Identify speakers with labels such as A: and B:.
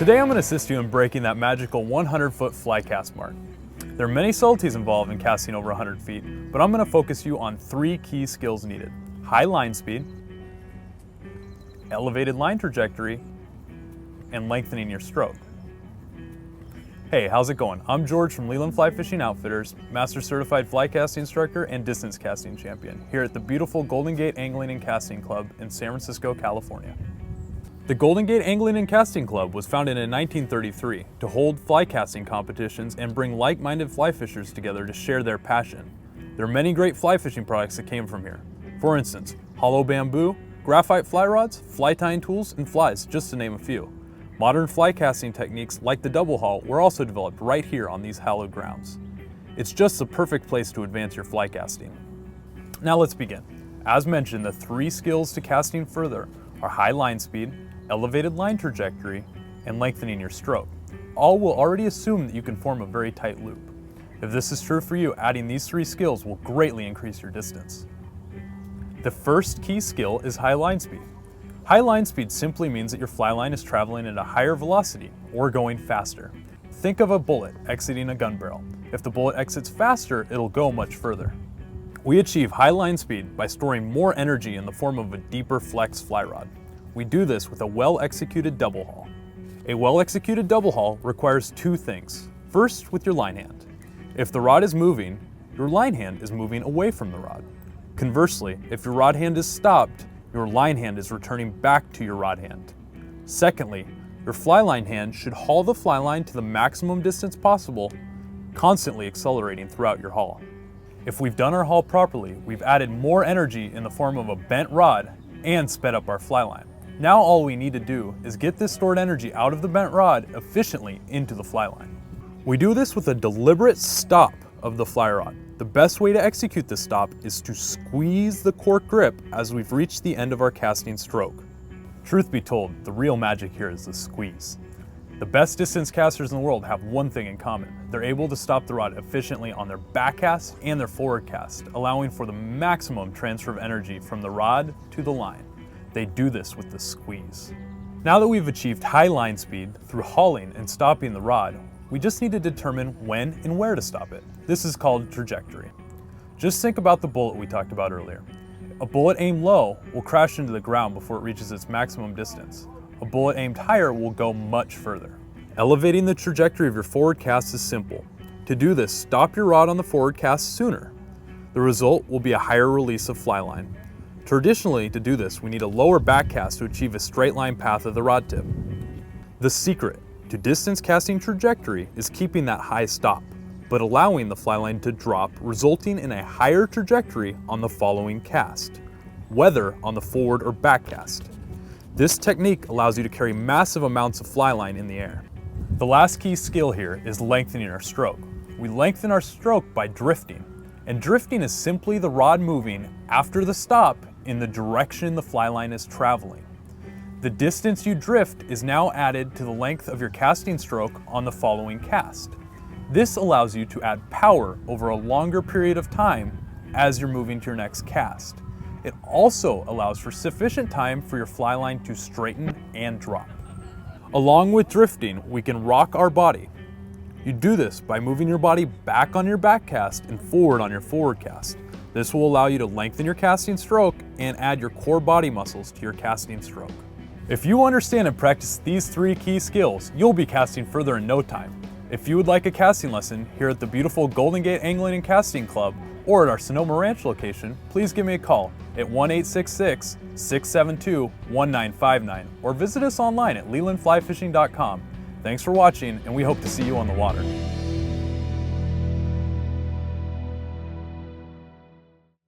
A: Today I'm going to assist you in breaking that magical 100-foot fly cast mark. There are many subtleties involved in casting over 100 feet, but I'm going to focus you on 3 key skills needed: high line speed, elevated line trajectory, and lengthening your stroke. Hey, how's it going? I'm George from Leland Fly Fishing Outfitters, Master Certified Fly Casting Instructor and Distance Casting Champion here at the beautiful Golden Gate Angling and Casting Club in San Francisco, California. The Golden Gate Angling and Casting Club was founded in 1933 to hold fly casting competitions and bring like-minded fly fishers together to share their passion. There are many great fly fishing products that came from here. For instance, hollow bamboo, graphite fly rods, fly tying tools, and flies, just to name a few. Modern fly casting techniques like the double haul were also developed right here on these hallowed grounds. It's just the perfect place to advance your fly casting. Now let's begin. As mentioned, the 3 skills to casting further are high line speed, elevated line trajectory, and lengthening your stroke. All will already assume that you can form a very tight loop. If this is true for you, adding these 3 skills will greatly increase your distance. The first key skill is high line speed. High line speed simply means that your fly line is traveling at a higher velocity or going faster. Think of a bullet exiting a gun barrel. If the bullet exits faster, it'll go much further. We achieve high line speed by storing more energy in the form of a deeper flex fly rod. We do this with a well-executed double haul. A well-executed double haul requires 2 things. First, with your line hand. If the rod is moving, your line hand is moving away from the rod. Conversely, if your rod hand is stopped, your line hand is returning back to your rod hand. Secondly, your fly line hand should haul the fly line to the maximum distance possible, constantly accelerating throughout your haul. If we've done our haul properly, we've added more energy in the form of a bent rod and sped up our fly line. Now all we need to do is get this stored energy out of the bent rod efficiently into the fly line. We do this with a deliberate stop of the fly rod. The best way to execute this stop is to squeeze the cork grip as we've reached the end of our casting stroke. Truth be told, the real magic here is the squeeze. The best distance casters in the world have one thing in common. They're able to stop the rod efficiently on their back cast and their forward cast, allowing for the maximum transfer of energy from the rod to the line. They do this with the squeeze. Now that we've achieved high line speed through hauling and stopping the rod, we just need to determine when and where to stop it. This is called trajectory. Just think about the bullet we talked about earlier. A bullet aimed low will crash into the ground before it reaches its maximum distance. A bullet aimed higher will go much further. Elevating the trajectory of your forward cast is simple. To do this, stop your rod on the forward cast sooner. The result will be a higher release of fly line. Traditionally, to do this, we need a lower back cast to achieve a straight line path of the rod tip. The secret to distance casting trajectory is keeping that high stop, but allowing the fly line to drop, resulting in a higher trajectory on the following cast, whether on the forward or back cast. This technique allows you to carry massive amounts of fly line in the air. The last key skill here is lengthening our stroke. We lengthen our stroke by drifting, and drifting is simply the rod moving after the stop in the direction the fly line is traveling. The distance you drift is now added to the length of your casting stroke on the following cast. This allows you to add power over a longer period of time as you're moving to your next cast. It also allows for sufficient time for your fly line to straighten and drop. Along with drifting, we can rock our body. You do this by moving your body back on your back cast and forward on your forward cast. This will allow you to lengthen your casting stroke and add your core body muscles to your casting stroke. If you understand and practice these 3 key skills, you'll be casting further in no time. If you would like a casting lesson here at the beautiful Golden Gate Angling and Casting Club or at our Sonoma Ranch location, please give me a call at 1-866-672-1959 or visit us online at lelandflyfishing.com. Thanks for watching, and we hope to see you on the water.